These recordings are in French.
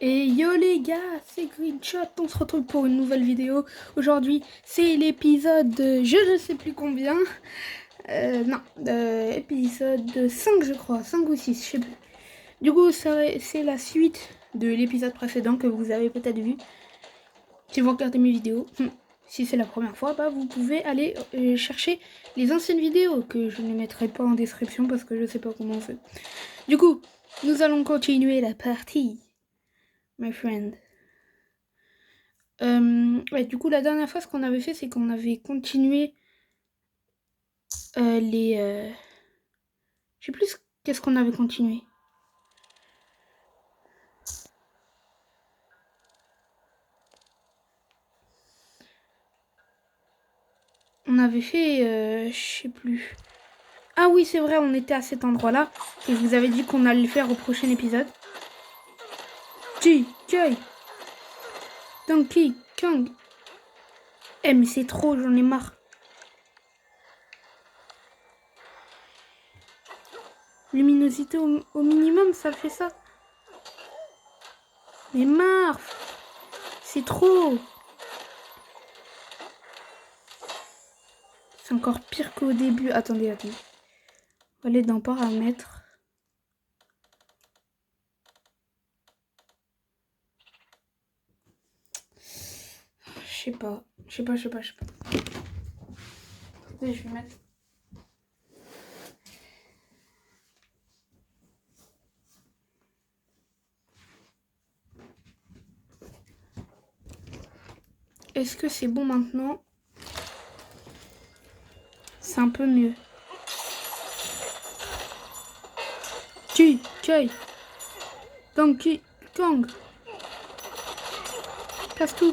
Et yo les gars, c'est Greenshot, on se retrouve pour une nouvelle vidéo. Aujourd'hui, c'est l'épisode je ne sais plus combien. Épisode 5 je crois, 5 ou 6, je sais plus. Du coup, c'est la suite de l'épisode précédent que vous avez peut-être vu. Si vous regardez mes vidéos, si c'est la première fois, bah, vous pouvez aller chercher les anciennes vidéos que je ne mettrai pas en description parce que je sais pas comment on fait. Du coup, nous allons continuer la partie. My friend. Ouais, du coup, la dernière fois, ce qu'on avait fait, c'est qu'on avait continué les... Je sais plus qu'est-ce qu'on avait continué. On avait fait... je sais plus. Ah oui, c'est vrai, on était à cet endroit-là. Et je vous avais dit qu'on allait le faire au prochain épisode. J.J. Donkey Kong. Eh, mais c'est trop, j'en ai marre. Luminosité au minimum, ça fait ça. Mais marre. C'est trop. C'est encore pire qu'au début. Attendez. On va aller dans paramètres. Je sais pas. Attendez, je vais mettre... Est-ce que c'est bon maintenant? C'est un peu mieux. J.J. Donkey Kong. Casse tout.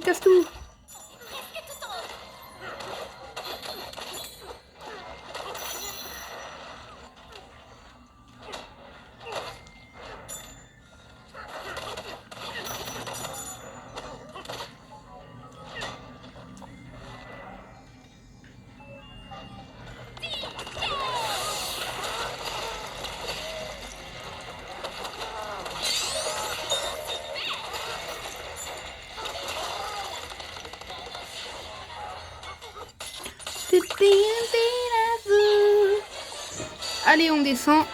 Allez, on descend.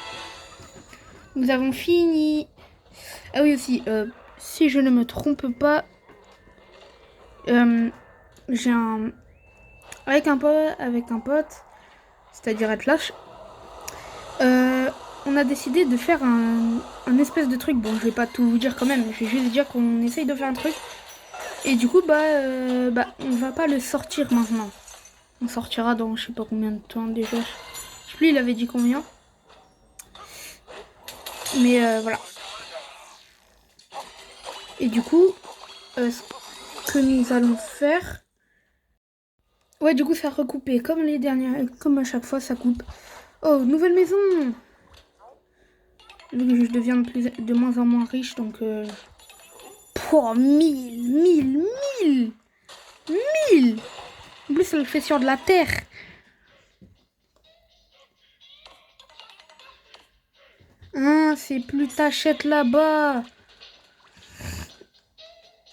Nous avons fini. Ah oui aussi, si je ne me trompe pas, j'ai un... Avec un pote, c'est-à-dire Atlash, on a décidé de faire un espèce de truc. Bon, je vais pas tout vous dire quand même, je vais juste dire qu'on essaye de faire un truc. Et du coup, on va pas le sortir maintenant. On sortira dans je sais pas combien de temps déjà. Je sais plus, il avait dit combien. Mais voilà. Et du coup, ce que nous allons faire... Ouais, du coup, ça a recoupé. Comme les dernières... Comme à chaque fois, ça coupe. Oh, nouvelle maison! Vu que je deviens de moins en moins riche, donc... Pour 1000! En plus, ça le fait sur de la terre. Hein, c'est plus t'achètes là-bas.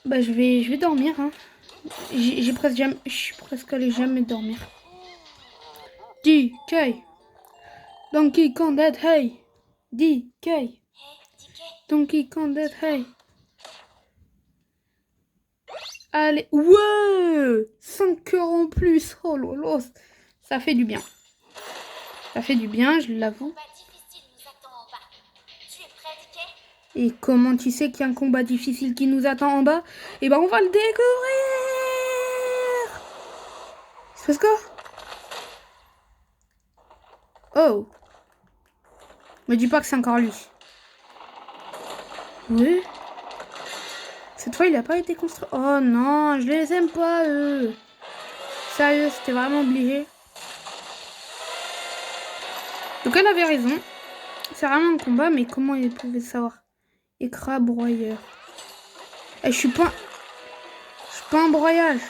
Bah, je vais dormir, hein. Je suis presque allé jamais dormir. DK. Donkey Kong Dead Hey. DK. Donkey Kong Dead Hey. Allez, ouais, 5 heures en plus. Oh lolo, ça fait du bien. Ça fait du bien, je l'avoue. Et comment tu sais qu'il y a un combat difficile qui nous attend en bas? Eh ben, on va le découvrir. C'est quoi? Oh. Me dis pas que c'est encore lui. Oui. Cette fois, il a pas été construit. Oh non, je les aime pas, eux. Sérieux, c'était vraiment obligé. Donc, elle avait raison. C'est vraiment un combat, mais comment il pouvait savoir? Écras broyeur. Eh, je suis pas un broyage.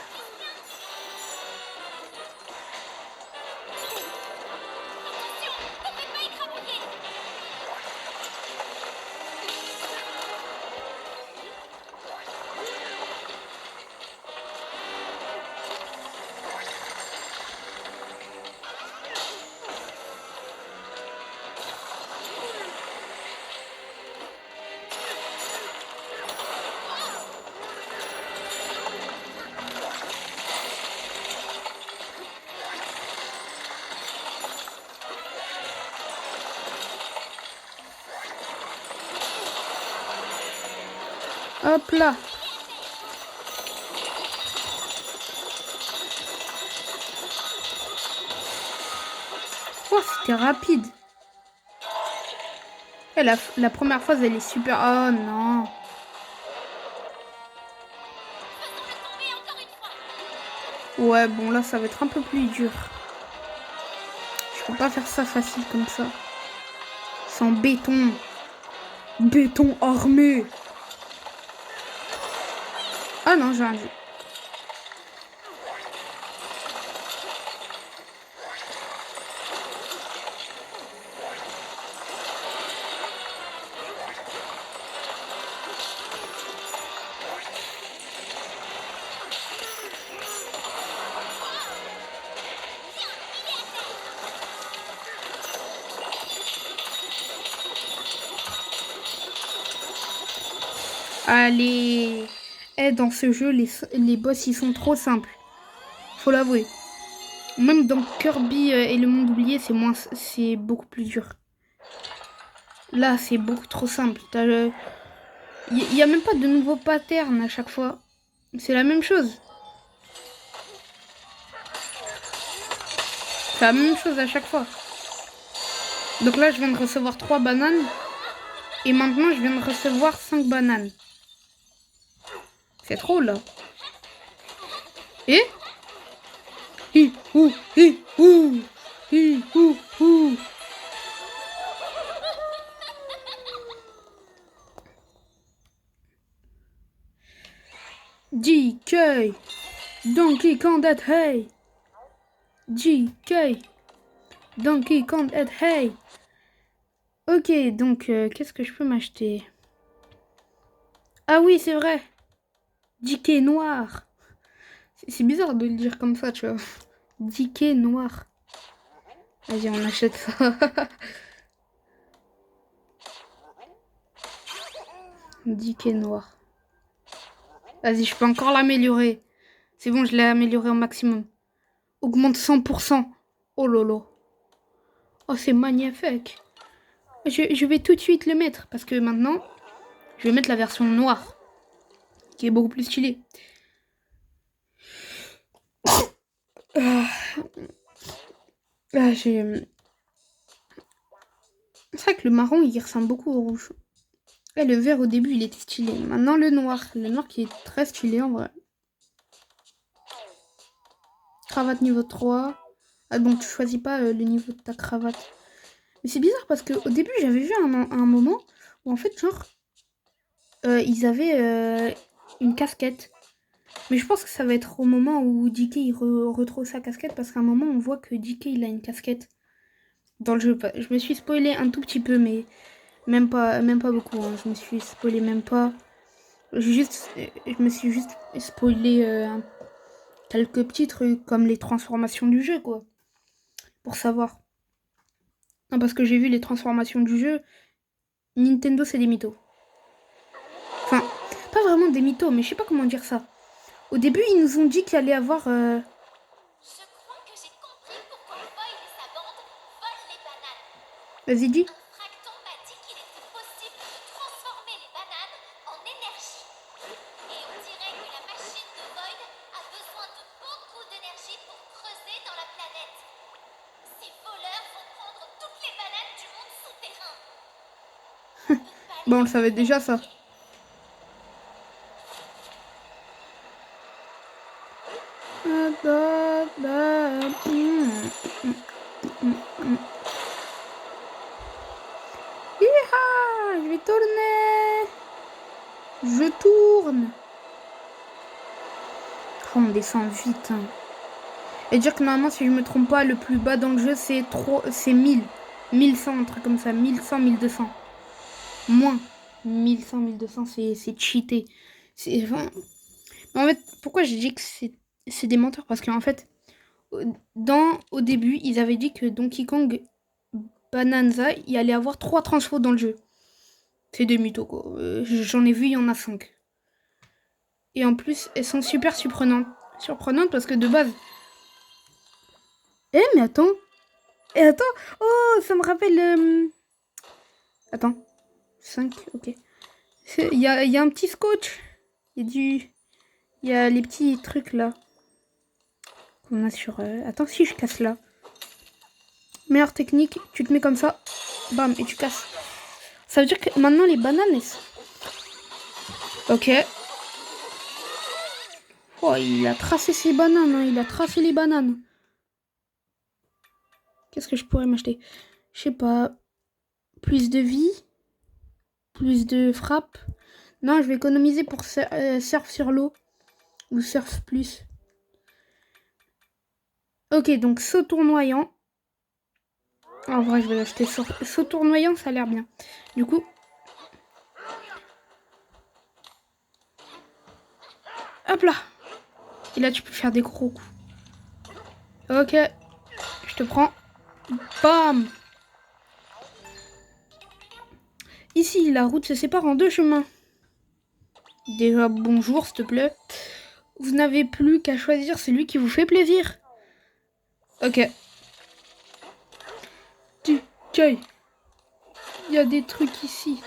Hop là. Oh, c'était rapide. Et la première phase, elle est super. Oh non. Ouais, bon, là, ça va être un peu plus dur. Je peux pas faire ça facile comme ça. Sans béton. Béton armé. Ah non, j'ai rien dit. Allez. Eh, dans ce jeu, les boss, ils sont trop simples. Faut l'avouer. Même dans Kirby et le monde oublié, c'est beaucoup plus dur. Là, c'est beaucoup trop simple. Il y a même pas de nouveaux patterns à chaque fois. C'est la même chose. C'est la même chose à chaque fois. Donc là, je viens de recevoir 3 bananes. Et maintenant, je viens de recevoir 5 bananes. C'est trop, là. Et hi, ouh, hi, ouh, hi, ouh, ouh. DK Donkey Kong that hey. DK Donkey Kong that hey. Ok, donc qu'est-ce que je peux m'acheter? Ah oui, c'est vrai. DK noir. C'est bizarre de le dire comme ça, tu vois. DK noir. Vas-y, on achète ça. DK noir. Vas-y, je peux encore l'améliorer. C'est bon, je l'ai amélioré au maximum. Augmente 100%. Oh lolo. Oh, c'est magnifique. Je vais tout de suite le mettre. Parce que maintenant, je vais mettre la version noire. Qui est beaucoup plus stylée. J'ai... C'est vrai que le marron, il ressemble beaucoup au rouge. Et le vert, au début, il était stylé. Maintenant, le noir. Le noir qui est très stylé, en vrai. Cravate niveau 3. Ah, donc tu choisis pas le niveau de ta cravate. Mais c'est bizarre parce qu'au début, j'avais vu un moment où, en fait, genre, ils avaient une casquette. Mais je pense que ça va être au moment où DK il retrouve sa casquette parce qu'à un moment, on voit que DK il a une casquette dans le jeu. Je me suis spoilé un tout petit peu, mais même pas beaucoup. Hein. Je me suis spoilé même pas. Je me suis juste spoilé quelques petits trucs comme les transformations du jeu, quoi. Pour savoir. Non, parce que j'ai vu les transformations du jeu. Nintendo, c'est des mythos. Enfin, pas vraiment des mythos, mais je sais pas comment dire ça. Au début, ils nous ont dit qu'il allait avoir... Je crois que j'ai compris pourquoi Boyd et sa bande volent les bananes. Vas-y, dis. Un fracton m'a dit qu'il était possible de transformer les bananes en énergie. Et on dirait que la machine de Boyd a besoin de beaucoup d'énergie pour creuser dans la planète. Ces voleurs vont prendre toutes les bananes du monde souterrain. Bon, on le savait déjà, ça. Hiha, je vais tourner. Je tourne. Oh, on descend vite. Hein. Et dire que normalement, si je me trompe pas, le plus bas dans le jeu, c'est 1000. 1100, un truc comme ça. 1100, 1200. Moins. 1100, 1200, c'est cheaté. Enfin... En fait, pourquoi je dis que c'est des menteurs? Parce qu'en fait, au début, ils avaient dit que Donkey Kong Bonanza, il y allait avoir 3 transfos dans le jeu. C'est des mythos, quoi. J'en ai vu, il y en a 5. Et en plus, elles sont super surprenantes. Surprenantes parce que de base... Eh, mais attends. Attends. Oh, ça me rappelle... Attends. 5, ok. Il y a un petit scotch. Il y a les petits trucs là. Qu'on a sur... Attends, si je casse là. Meilleure technique, tu te mets comme ça. Bam, et tu casses. Ça veut dire que maintenant les bananes... Ok. Oh, il a tracé ses bananes, hein. Il a tracé les bananes. Qu'est-ce que je pourrais m'acheter? Je sais pas. Plus de vie. Plus de frappe. Non, je vais économiser pour surf sur l'eau. Ou surf plus. Ok, donc saut tournoyant. En vrai, je vais l'acheter saut tournoyant, ça a l'air bien. Du coup... Hop là. Et là, tu peux faire des gros coups. Ok. Je te prends. Bam. Ici, la route se sépare en deux chemins. Déjà, bonjour, s'il te plaît. Vous n'avez plus qu'à choisir celui qui vous fait plaisir. Ok. Tiens. Il y a des trucs ici.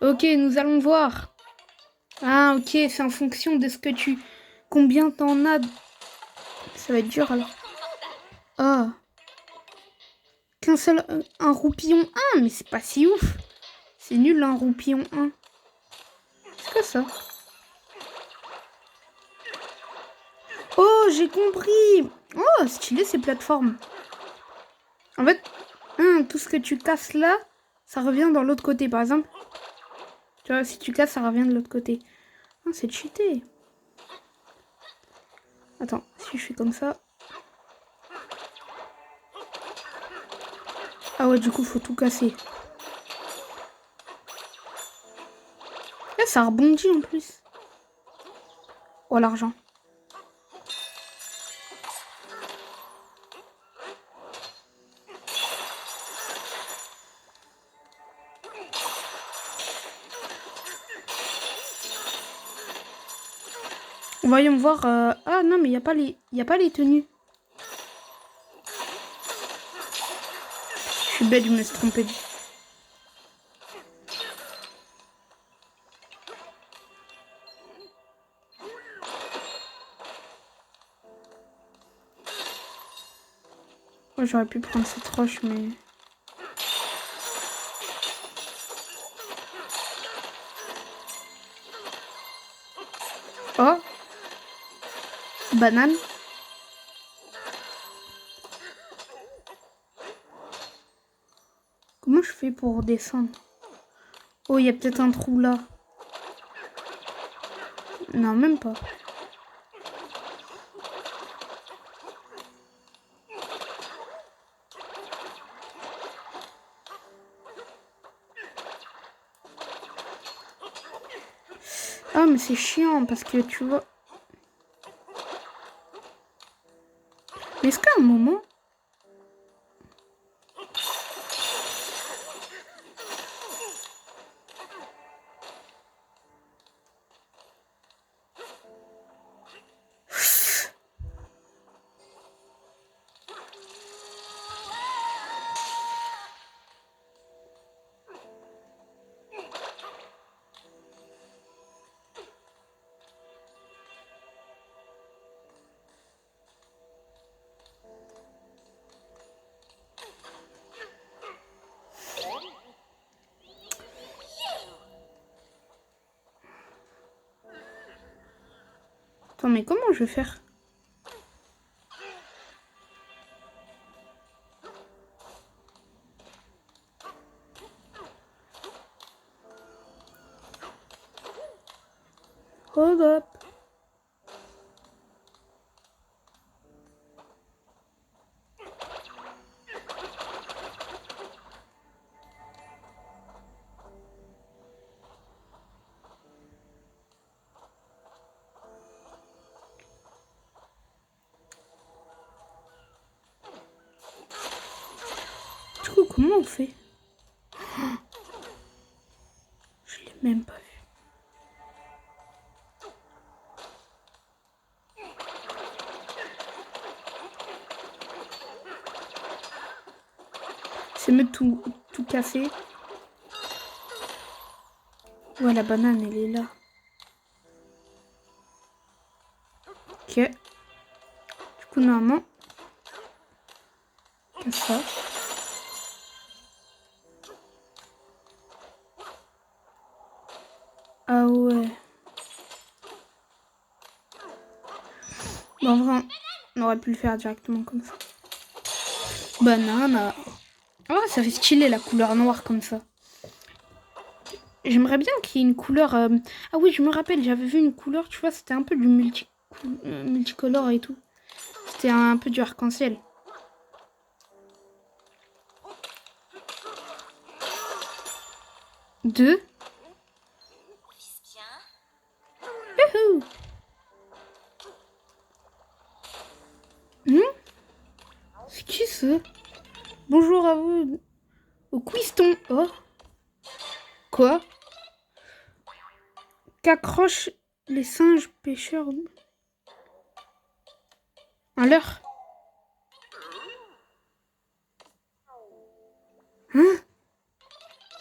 Ok, nous allons voir. Ah, ok, c'est en fonction de ce que tu... Combien t'en as. Ça va être dur, alors. Ah. Qu'un seul... un roupillon 1, mais c'est pas si ouf. C'est nul, un roupillon 1. C'est quoi ça? Oh, j'ai compris. Oh, stylé ces plateformes. En fait, tout ce que tu casses là, ça revient dans l'autre côté. Par exemple, tu vois, si tu casses, ça revient de l'autre côté. Ah, c'est cheaté. Attends, si je fais comme ça... Ah ouais, du coup, faut tout casser. Là, ça rebondit en plus. Oh, l'argent. Voyons voir... Ah non, mais il n'y a pas les tenues. Je suis bête, je me suis trompée. Oh, j'aurais pu prendre cette roche, mais... Oh. Banane. Comment je fais pour descendre? Oh, il y a peut-être un trou là. Non, même pas. Ah, mais c'est chiant parce que tu vois... Mais est-ce qu'à un moment... Attends, mais comment je vais faire? Hold up. Du coup, comment on fait? Je l'ai même pas vu. C'est mieux de tout casser. Ouais, la banane, elle est là. Ok. Du coup, normalement, casse ça. Ah ouais. Bon, en vrai, on aurait pu le faire directement comme ça. Banane. Oh, ça fait stylé la couleur noire comme ça. J'aimerais bien qu'il y ait une couleur... Ah oui, je me rappelle, j'avais vu une couleur, tu vois, c'était un peu du multicolore et tout. C'était un peu du arc-en-ciel. Deux. Vise bien. Youhou. C'est qui ça? Bonjour à vous. Au cuiston. Oh. Quoi? Qu'accrochent les singes pêcheurs? Un leurre. Hein?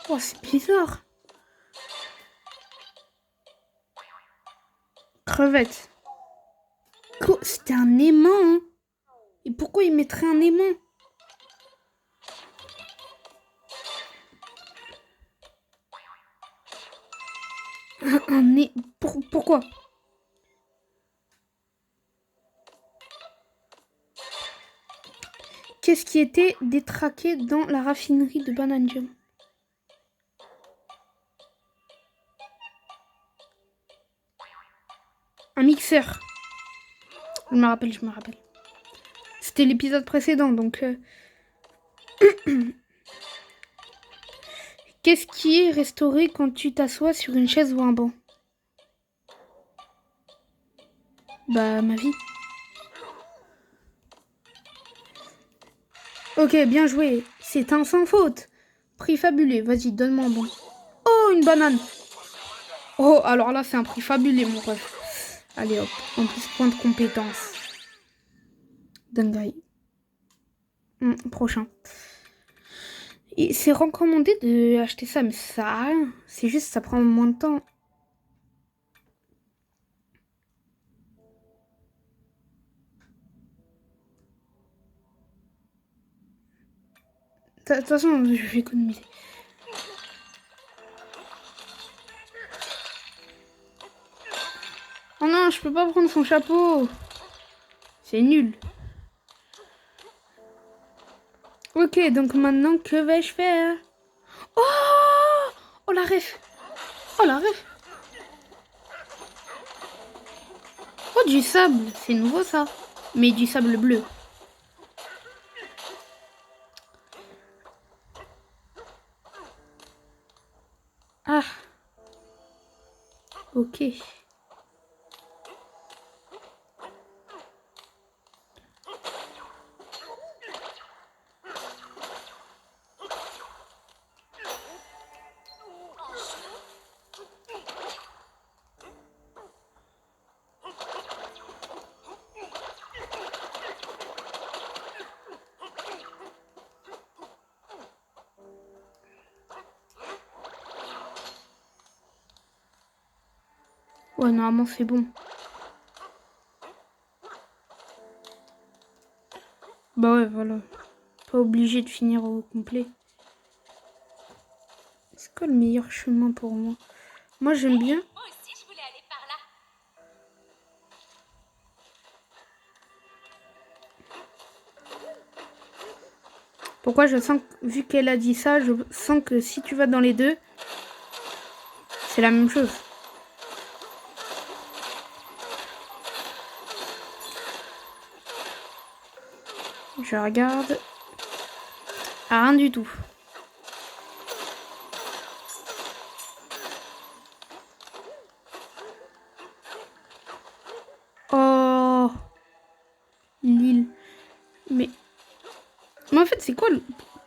Oh, c'est bizarre. Crevette. C'était un aimant, hein? Et pourquoi il mettrait un aimant? Pourquoi? Qu'est-ce qui était détraqué dans la raffinerie de Bananjum? Un mixeur. Je me rappelle. C'était l'épisode précédent, donc... Qu'est-ce qui est restauré quand tu t'assois sur une chaise ou un banc? Bah, ma vie. Ok, bien joué. C'est un sans faute. Prix fabulé. Vas-y, donne-moi un bon. Oh, une banane. Oh, alors là, c'est un prix fabulé, mon ref. Allez, hop. En plus, point de compétence. Dingue. Prochain. Et c'est recommandé d'acheter ça, mais ça a rien. C'est juste, ça prend moins de temps. De toute façon, je vais économiser. Oh non, je peux pas prendre son chapeau. C'est nul. Ok, donc maintenant, que vais-je faire? Oh! Oh la ref! Oh la ref! Oh, du sable! C'est nouveau ça. Mais du sable bleu. Ah! Ok. Ouais, normalement, c'est bon. Bah ouais, voilà. Pas obligé de finir au complet. C'est quoi le meilleur chemin pour moi? Moi, j'aime bien. Moi aussi, je voulais aller par là. Pourquoi je sens que, vu qu'elle a dit ça, je sens que si tu vas dans les deux, c'est la même chose. Je regarde. Ah, rien du tout. Oh, l'île. Mais en fait, c'est quoi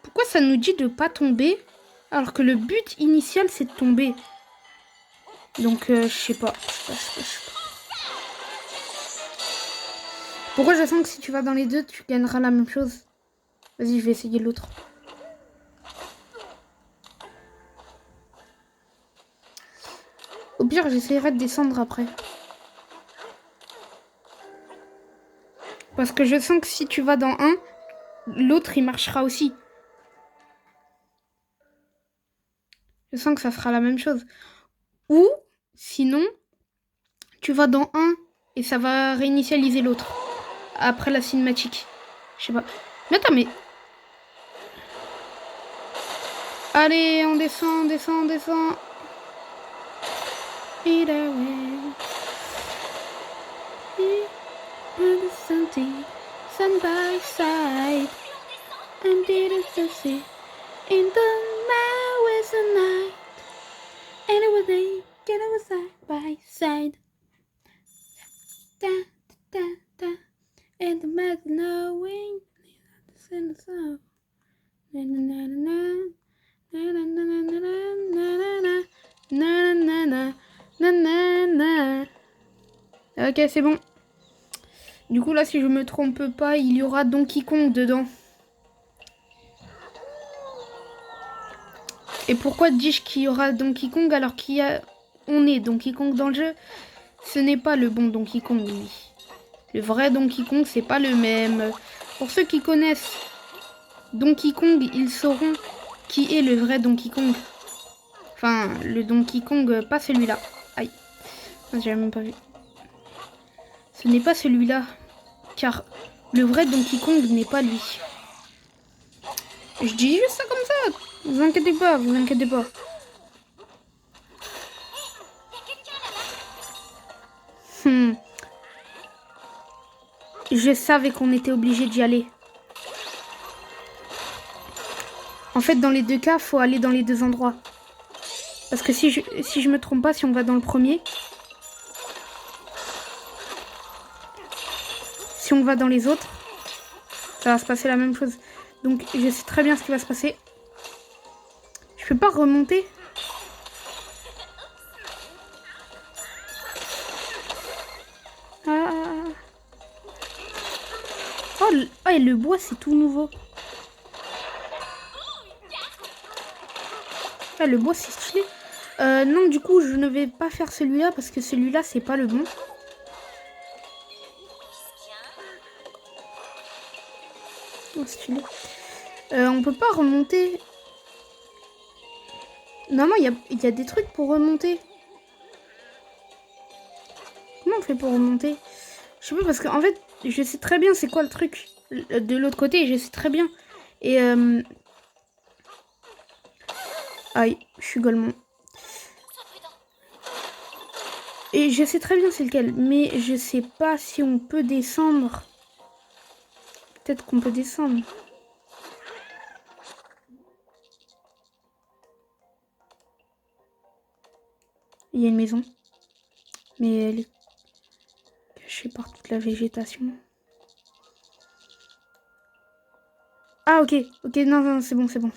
pourquoi ça nous dit de pas tomber alors que le but initial c'est de tomber? Donc je sais pas. Pourquoi je sens que si tu vas dans les deux, tu gagneras la même chose? Vas-y, je vais essayer l'autre. Au pire, j'essaierai de descendre après. Parce que je sens que si tu vas dans un, l'autre, il marchera aussi. Je sens que ça sera la même chose. Ou, sinon, tu vas dans un et ça va réinitialiser l'autre. Après la cinématique. Je sais pas. Mais attends, mais... Allez, on descend, on descend, on descend. Either way. Side by side. And didn't see in the hours and night. And it was day, get it side by side. Da, da, da. And the mad knowing. And the sound. Na na na na na na na na na na na na na. Ok, c'est bon. Du coup, là, si je me trompe pas, il y aura Donkey Kong dedans. Et pourquoi dis-je qu'il y aura Donkey Kong alors on est Donkey Kong dans le jeu? Ce n'est pas le bon Donkey Kong, lui. Le vrai Donkey Kong, c'est pas le même. Pour ceux qui connaissent Donkey Kong, ils sauront qui est le vrai Donkey Kong. Enfin, le Donkey Kong, pas celui-là. Aïe. J'avais même pas vu. Ce n'est pas celui-là. Car le vrai Donkey Kong n'est pas lui. Je dis juste ça comme ça. Vous inquiétez pas, vous inquiétez pas. Je savais qu'on était obligé d'y aller. En fait, dans les deux cas, faut aller dans les deux endroits. Parce que si je me trompe pas, si on va dans le premier, si on va dans les autres, ça va se passer la même chose. Donc, je sais très bien ce qui va se passer. Je peux pas remonter. Oh, et le bois, c'est tout nouveau. Ah, le bois, c'est stylé. Non, du coup, je ne vais pas faire celui-là parce que celui-là, c'est pas le bon. Oh, stylé. On peut pas remonter. Non, il y a des trucs pour remonter. Comment on fait pour remonter? Je sais pas, parce qu'en fait, je sais très bien c'est quoi le truc de l'autre côté. Je sais très bien. Et aïe, je suis golemon. Et je sais très bien c'est lequel. Mais je sais pas si on peut descendre. Peut-être qu'on peut descendre. Il y a une maison. Mais elle est cachée par toute la végétation. Ah, ok. Ok, non, c'est bon, c'est bon.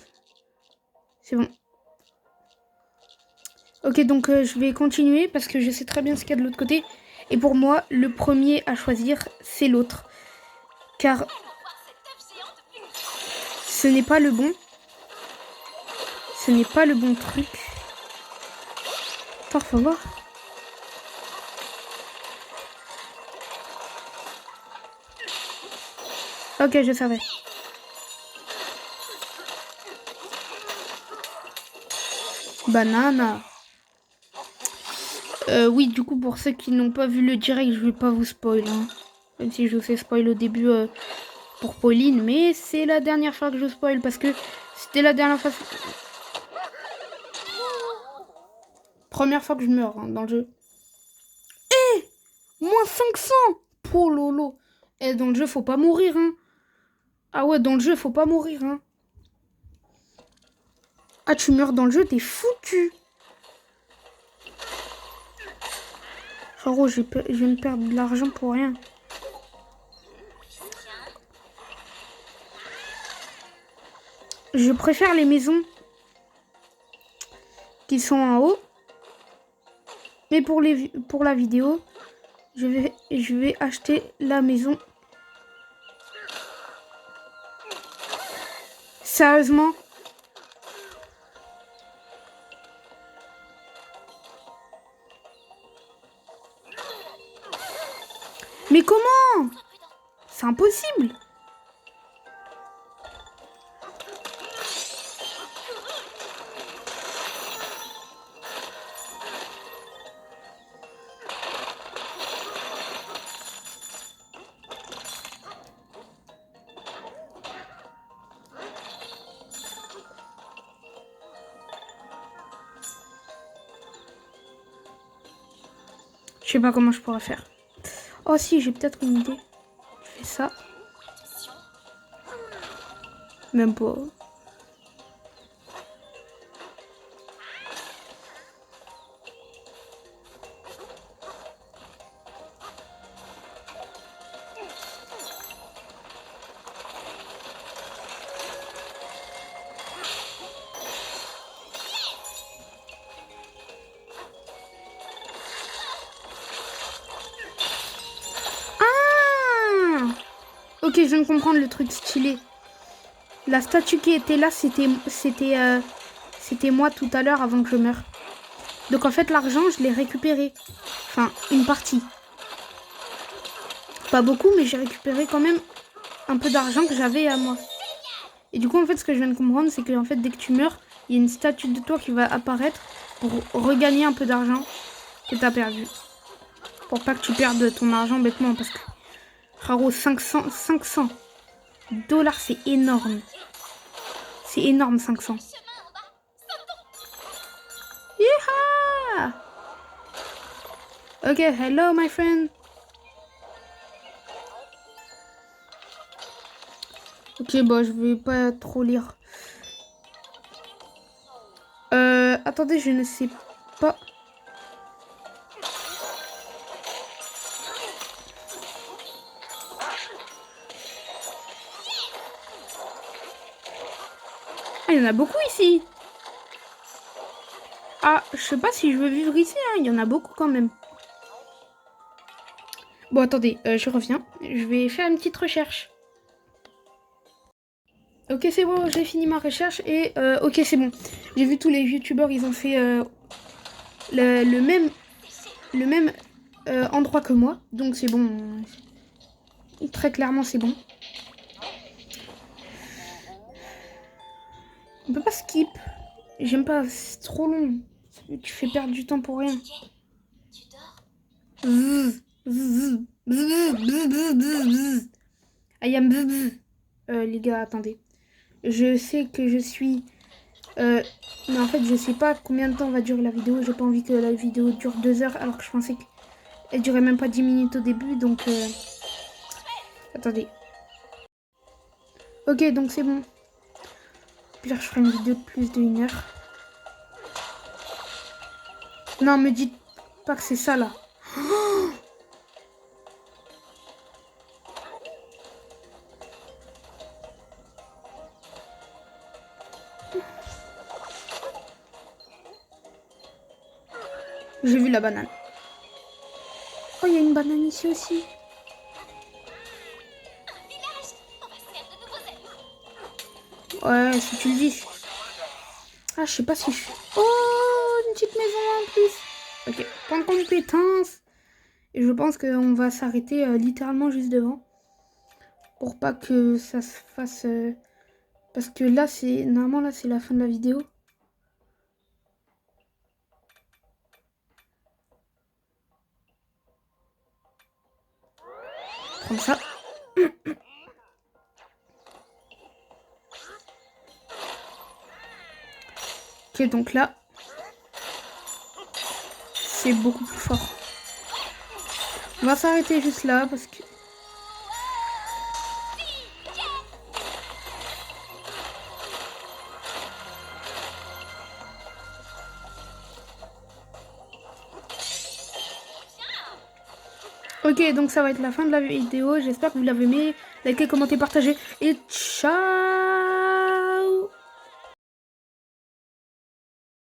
C'est bon. Ok, donc je vais continuer parce que je sais très bien ce qu'il y a de l'autre côté. Et pour moi, le premier à choisir, c'est l'autre. Car ce n'est pas le bon. Ce n'est pas le bon truc. Attends, faut voir. Ok, je savais. Banana. Oui, du coup, pour ceux qui n'ont pas vu le direct, je vais pas vous spoil. Hein. Même si je vous fais spoil au début pour Pauline. Mais c'est la dernière fois que je spoil parce que c'était la dernière fois... Première fois que je meurs hein, dans le jeu. Eh moins 500 pour Lolo. Eh, dans le jeu, faut pas mourir. Hein. Ah ouais, dans le jeu, faut pas mourir. Hein. Ah, tu meurs dans le jeu, t'es foutu. Frérot, je vais me perdre de l'argent pour rien. Je préfère les maisons qui sont en haut. Mais pour la vidéo, je vais acheter la maison. Sérieusement? possible? Je sais pas comment je pourrais faire. Oh si, j'ai peut-être une idée. Je fais ça. Même pas. Ok, je viens de comprendre le truc stylé. La statue qui était là, c'était moi tout à l'heure avant que je meure. Donc en fait, l'argent, je l'ai récupéré. Enfin, une partie. Pas beaucoup, mais j'ai récupéré quand même un peu d'argent que j'avais à moi. Et du coup, en fait, ce que je viens de comprendre, c'est que en fait, dès que tu meurs, il y a une statue de toi qui va apparaître pour regagner un peu d'argent que tu as perdu. Pour pas que tu perdes ton argent bêtement, parce que frérot, 500 $, c'est énorme. C'est énorme, 500. Yeeha! Ok, hello my friend. Ok, bon, je vais pas trop lire. Attendez, je ne sais pas. Ah, il y en a beaucoup ici. Ah, je sais pas si je veux vivre ici, hein. Il y en a beaucoup quand même. Bon, attendez, je reviens. Je vais faire une petite recherche. Ok, c'est bon, j'ai fini ma recherche et ok, c'est bon. J'ai vu tous les youtubeurs, ils ont fait le même endroit que moi. Donc c'est bon. Très clairement, c'est bon. On peut pas skip. J'aime pas, c'est trop long. Tu fais perdre du temps pour rien. Tu dors? I am les gars, attendez. Je sais que je suis... mais en fait, je sais pas combien de temps va durer la vidéo. J'ai pas envie que la vidéo dure 2 heures alors que je pensais qu'elle durait même pas 10 minutes au début. Donc, attendez. Ok, donc c'est bon. Pire, je ferai une vidéo de plus d'1 heure. Non, me dites pas que c'est ça, là. J'ai vu la banane. Oh, il y a une banane ici aussi. Un village! On va se faire de nouveaux amis. Ouais, si tu le dis. Ah, je sais pas si je... Oh, une petite maison en plus. Ok, point de compétence. Et je pense qu'on va s'arrêter littéralement juste devant. Pour pas que ça se fasse... parce que là, c'est... Normalement, là, c'est la fin de la vidéo. Comme ça. Ok, donc là... c'est beaucoup plus fort. On va s'arrêter juste là parce que... Ok, donc ça va être la fin de la vidéo. J'espère que vous l'avez aimé. Likez, commentez, partagez. Et ciao!